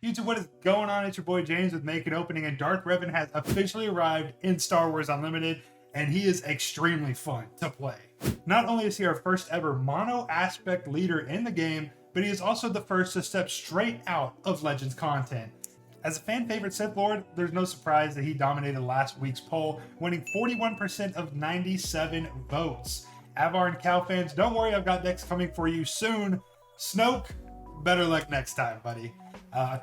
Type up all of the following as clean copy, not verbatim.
YouTube, what is going on? It's your boy James with Make An Opening, and Darth Revan has officially arrived in Star Wars Unlimited, and he is extremely fun to play. Not only is he our first ever mono aspect leader in the game, but he is also the first to step straight out of Legends content. As a fan favorite Sith Lord, there's no surprise that he dominated last week's poll, winning 41% of 97 votes. Avar and Cal fans, don't worry, I've got decks coming for you soon. Snoke, better luck next time, buddy.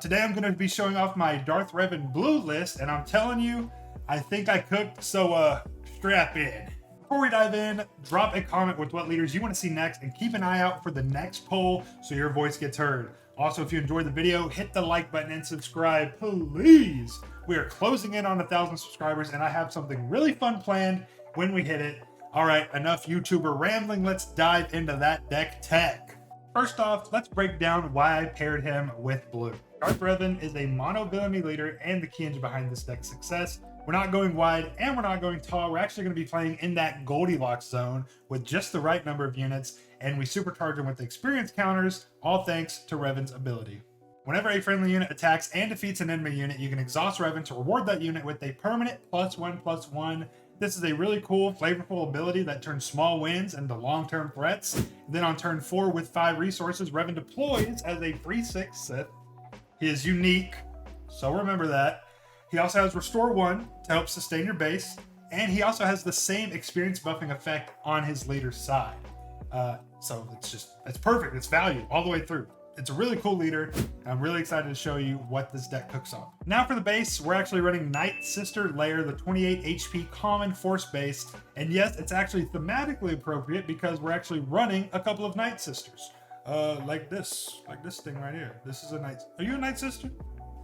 Today I'm going to be showing off my Darth Revan Blue list, and I'm telling you, I think I cooked, so strap in. Before we dive in, drop a comment with what leaders you want to see next, and keep an eye out for the next poll so your voice gets heard. Also, if you enjoyed the video, hit the like button and subscribe, please. We are closing in on 1,000 subscribers, and I have something really fun planned when we hit it. All right, enough YouTuber rambling. Let's dive into that deck tech. First off, let's break down why I paired him with Blue. Darth Revan is a mono villainy leader and the key engine behind this deck's success. We're not going wide and we're not going tall. We're actually going to be playing in that Goldilocks zone with just the right number of units, and we supercharge them with experience counters, all thanks to Revan's ability. Whenever a friendly unit attacks and defeats an enemy unit, you can exhaust Revan to reward that unit with a permanent +1/+1. This is a really cool, flavorful ability that turns small wins into long-term threats. Then on turn 4 with 5 resources, Revan deploys as a 3/6 Sith. He is unique, so remember that. He also has Restore 1 to help sustain your base, and he also has the same experience buffing effect on his leader's side. So it's perfect. It's value all the way through. It's a really cool leader, and I'm really excited to show you what this deck cooks on. Now for the base, we're actually running Night Sister Lair, the 28 HP common force base. And yes, it's actually thematically appropriate because we're actually running a couple of Night Sisters. Like this thing right here. This is a Night. Are you a Night Sister?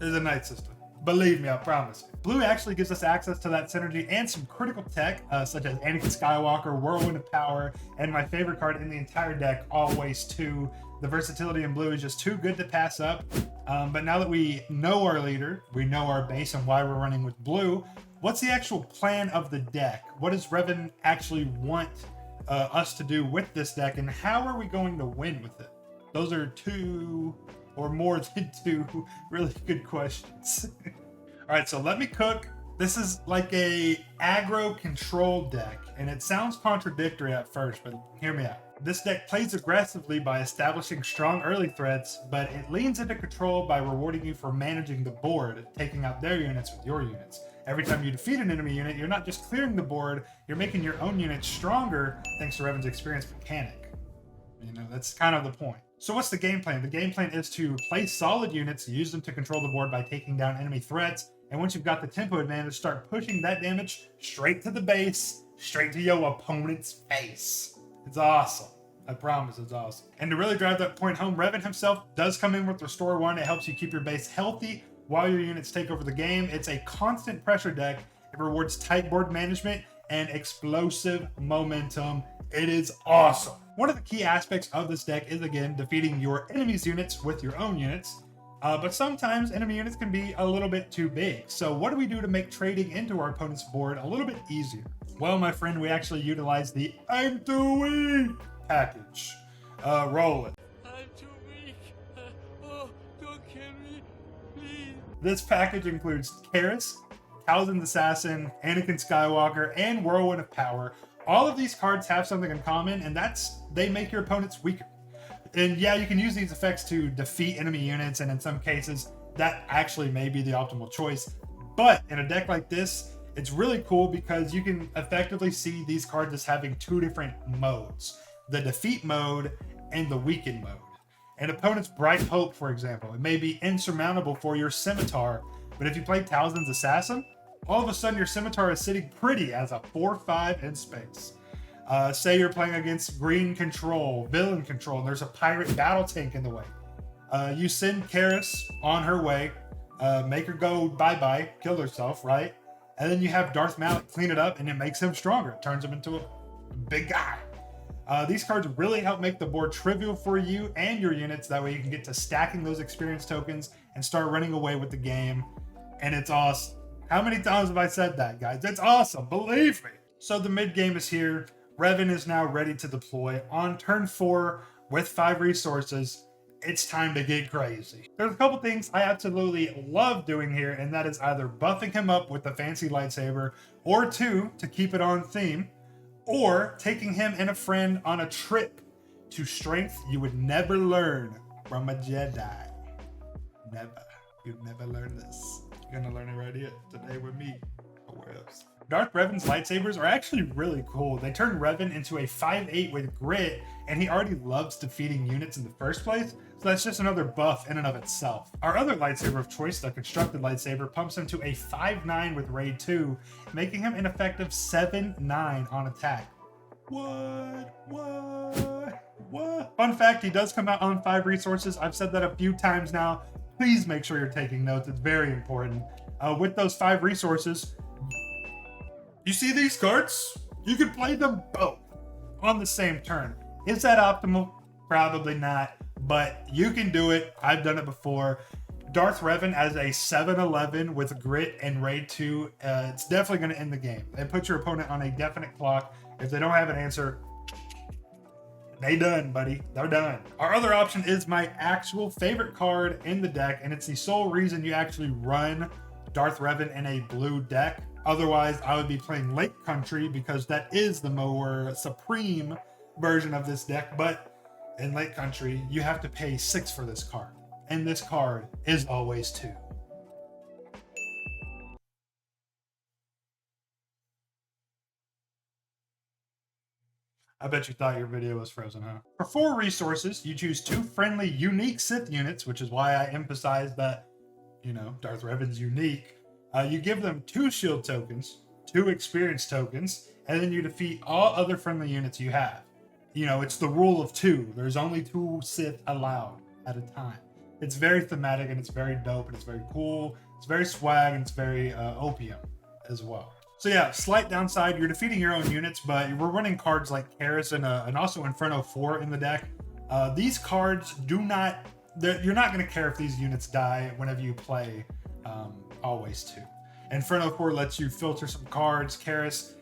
It is a Night Sister. Believe me, I promise. Blue actually gives us access to that synergy and some critical tech, such as Anakin Skywalker, Whirlwind of Power, and my favorite card in the entire deck, Always 2. The versatility in Blue is just too good to pass up. But now that we know our leader, we know our base and why we're running with Blue, what's the actual plan of the deck? What does Revan actually want us to do with this deck, and how are we going to win with it? Those are two or more than two really good questions. All right, so let me cook. This is like a aggro control deck, and it sounds contradictory at first, but hear me out. This deck plays aggressively by establishing strong early threats, but it leans into control by rewarding you for managing the board, taking out their units with your units. Every time you defeat an enemy unit, you're not just clearing the board, you're making your own units stronger thanks to Revan's experience mechanic. You know, that's kind of the point. So what's the game plan? The game plan is to play solid units, use them to control the board by taking down enemy threats, and once you've got the tempo advantage, start pushing that damage straight to the base, straight to your opponent's face. It's awesome. I promise it's awesome. And to really drive that point home, Revan himself does come in with Restore 1. It helps you keep your base healthy while your units take over the game. It's a constant pressure deck. It rewards tight board management and explosive momentum. It is awesome. One of the key aspects of this deck is, again, defeating your enemy's units with your own units. But sometimes enemy units can be a little bit too big. So what do we do to make trading into our opponent's board a little bit easier? Well, my friend, we actually utilize the I'm too weak package. Roll it. I'm too weak. Don't kill me, please. This package includes Karis, Talzin's Assassin, Anakin Skywalker, and Whirlwind of Power. All of these cards have something in common, and that's they make your opponents weaker. And yeah, you can use these effects to defeat enemy units, and in some cases, that actually may be the optimal choice. But in a deck like this, it's really cool because you can effectively see these cards as having two different modes. The defeat mode and the weaken mode. An opponent's Bright Hope, for example, it may be insurmountable for your Scimitar, but if you play Talzin's Assassin, all of a sudden your Scimitar is sitting pretty as a 4/5 in space. Say you're playing against Green Control, Villain Control, and there's a Pirate Battle Tank in the way. You send Karis on her way, make her go bye-bye, kill herself, right? And then you have Darth Malgus clean it up, and it makes him stronger. It turns him into a big guy. These cards really help make the board trivial for you and your units. That way you can get to stacking those experience tokens and start running away with the game. And it's awesome. How many times have I said that, guys? It's awesome. Believe me. So the mid game is here. Revan is now ready to deploy. On turn 4 with 5 resources, it's time to get crazy. There's a couple things I absolutely love doing here, and that is either buffing him up with the fancy lightsaber, or two, to keep it on theme, or taking him and a friend on a trip to strength you would never learn from a Jedi. Never. You'd never learn this. You're gonna learn it right here today with me. Or where else? Darth Revan's lightsabers are actually really cool. They turn Revan into a 5'8" with grit, and he already loves defeating units in the first place, so that's just another buff in and of itself. Our other lightsaber of choice, the constructed lightsaber, pumps him to a 5'9" with Raid 2, making him an effective 7'9" on attack. What? Fun fact, he does come out on 5 resources. I've said that a few times now. Please make sure you're taking notes. It's very important. With those 5 resources, you see these cards? You can play them both on the same turn. Is that optimal? Probably not, but you can do it. I've done it before. Darth Revan as a 7'11" with grit and Raid 2, it's definitely going to end the game. It puts your opponent on a definite clock. If they don't have an answer, they done, buddy. They're done. Our other option is my actual favorite card in the deck, and it's the sole reason you actually run Darth Revan in a blue deck. Otherwise, I would be playing Lake Country because that is the more supreme version of this deck. But in Lake Country, you have to pay 6 for this card. And this card is always 2. I bet you thought your video was frozen, huh? For 4 resources, you choose 2 friendly, unique Sith units, which is why I emphasize that, you know, Darth Revan's unique. You give them 2 shield tokens, 2 experience tokens, and then you defeat all other friendly units you have. You know, it's the rule of 2. There's only 2 Sith allowed at a time. It's very thematic, and it's very dope, and it's very cool. It's very swag, and it's very opium as well. So yeah, slight downside, you're defeating your own units, but we're running cards like Karis and also Inferno 4 in the deck. These cards do not, you're not going to care if these units die whenever you play always 2. Inferno 4 lets you filter some cards. Karis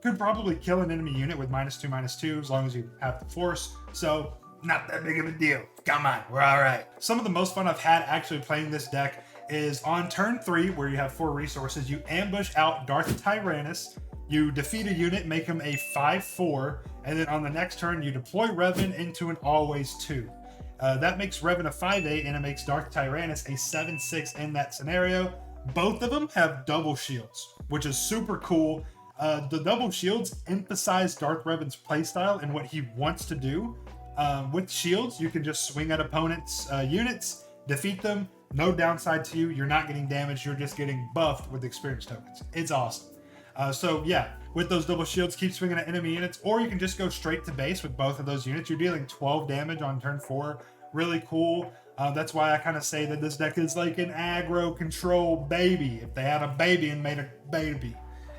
could probably kill an enemy unit with -2/-2 as long as you have the force. So not that big of a deal. Come on, we're all right. Some of the most fun I've had actually playing this deck is on turn 3, where you have 4 resources. You ambush out Darth Tyrannus, you defeat a unit, make him a 5/4, and then on the next turn you deploy Revan into an always 2. That makes Revan a 5'8", and it makes Darth Tyrannus a 7'6" in that scenario. Both of them have double shields, which is super cool. The double shields emphasize Darth Revan's playstyle and what he wants to do. With shields, you can just swing at opponents' units, defeat them. No downside to you. You're not getting damaged. You're just getting buffed with experience tokens. It's awesome. So yeah, with those double shields, keep swinging at enemy units, or you can just go straight to base with both of those units. You're dealing 12 damage on turn 4. Really cool. That's why I kind of say that this deck is like an aggro control baby. If they had a baby and made a baby.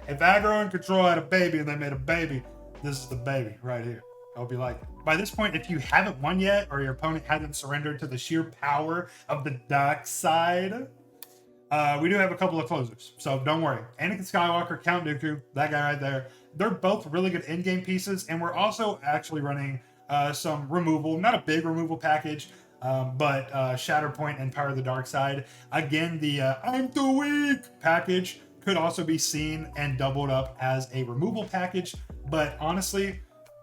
If aggro and control had a baby and they made a baby, this is the baby right here. I hope you like it. By this point, if you haven't won yet, or your opponent hasn't surrendered to the sheer power of the dark side, we do have a couple of closers. So don't worry. Anakin Skywalker, Count Dooku, that guy right there. They're both really good in-game pieces, and we're also actually running some removal, not a big removal package, but Shatterpoint and Power of the Dark Side. Again, the I'm too weak package could also be seen and doubled up as a removal package, but honestly,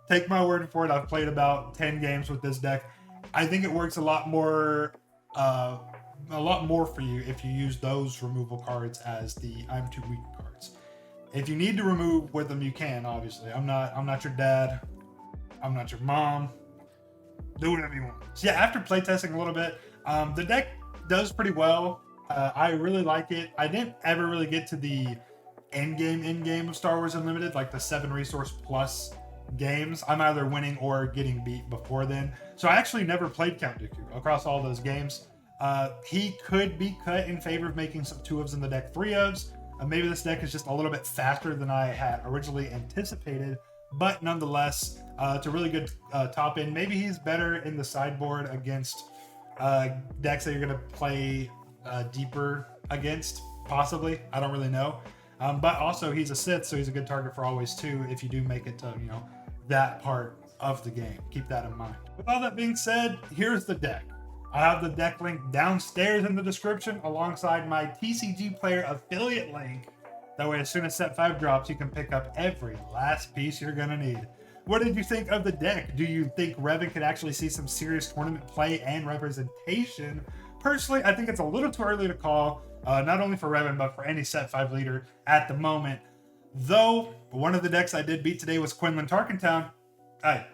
take my word for it. I've played about 10 games with this deck. I think it works a lot more for you if you use those removal cards as the I'm too weak cards. If you need to remove with them, you can, obviously. I'm not your dad. I'm not your mom. Do whatever you want. So yeah, after playtesting a little bit, the deck does pretty well. I really like it. I didn't ever really get to the end game of Star Wars Unlimited, like the 7 resource plus games. I'm either winning or getting beat before then. So I actually never played Count Dooku across all those games. He could be cut in favor of making some 2-ofs in the deck, 3-ofs. Maybe this deck is just a little bit faster than I had originally anticipated, but nonetheless, it's a really good top end. Maybe he's better in the sideboard against decks that you're going to play deeper against, possibly. I don't really know. But also, he's a Sith, so he's a good target for always 2 if you do make it to, you know, that part of the game. Keep that in mind. With all that being said, here's the deck. I have the deck link downstairs in the description alongside my TCG Player affiliate link. That way, as soon as set 5 drops, you can pick up every last piece you're going to need. What did you think of the deck? Do you think Revan could actually see some serious tournament play and representation? Personally, I think it's a little too early to call, not only for Revan, but for any set 5 leader at the moment. Though, one of the decks I did beat today was Quinlan Tarkentown. Hey,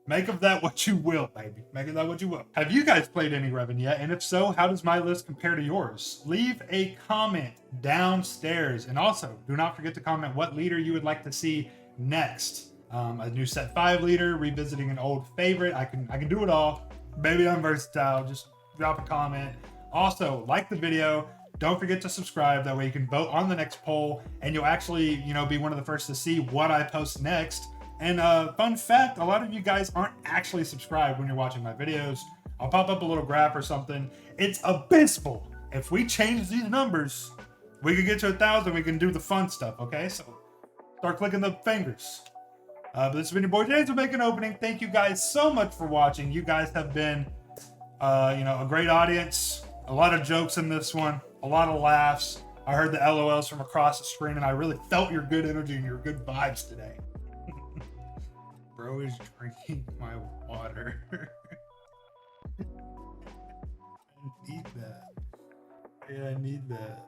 make of that what you will, baby. Make of that what you will. Have you guys played any Revan yet? And if so, how does my list compare to yours? Leave a comment downstairs. And also, do not forget to comment what leader you would like to see next. A new set 5 leader, revisiting an old favorite. I can do it all. Maybe I'm versatile. Just drop a comment. Also, like the video. Don't forget to subscribe. That way you can vote on the next poll, and you'll actually, be one of the first to see what I post next. And fun fact, a lot of you guys aren't actually subscribed when you're watching my videos. I'll pop up a little graph or something. It's abysmal. If we change these numbers, we could get to 1,000. We can do the fun stuff, okay? So start clicking the fingers. But this has been your boy James with Make an Opening. Thank you guys so much for watching. You guys have been, a great audience. A lot of jokes in this one. A lot of laughs. I heard the LOLs from across the screen, and I really felt your good energy and your good vibes today. Bro is drinking my water. I need that. Yeah, I need that.